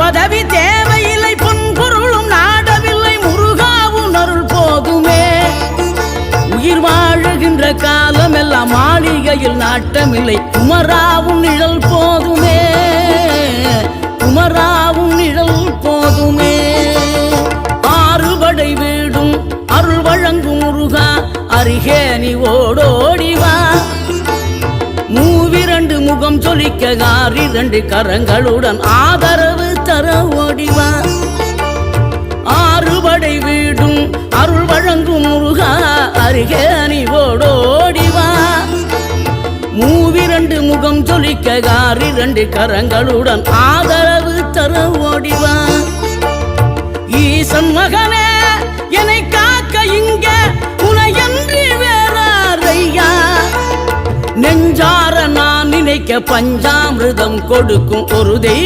பதவி தேவையில்லை, பொன் பொருளும் நாடவில்லை, முருகாவும் அருள் போதுமே. உயிர் வாழுகின்ற காலம் எல்லாம் மாளிகையில் நாட்டமில்லை, குமராவும் நிழல் போதுமே, குமராவும் நிழல் போதுமே. ஆறுபடை வீடும் அருள் வழங்கும் முருகா, அருகே நீ ஓடோடிவா. மூவிரண்டு முகம் சொலிக்க ஆறிரண்டு கரங்களுடன் ஆதரவு தர ஓடிவா. ஆறுபடை வீடும் அருள் வழங்கும் முருகா, அருகே நீ ஓடோடிவா. மூவிரண்டு முகம் சொலிக்க ஆறிரண்டு கரங்களுடன் ஆதரவு தர ஓடிவா. ஈசன் மகனே என்னை காக்க இங்க உனையன்றி வேறாரையா. நெஞ்சார நான் நினைக்க பஞ்சாமிர்தம் கொடுக்கும் ஒரு தெய்வம்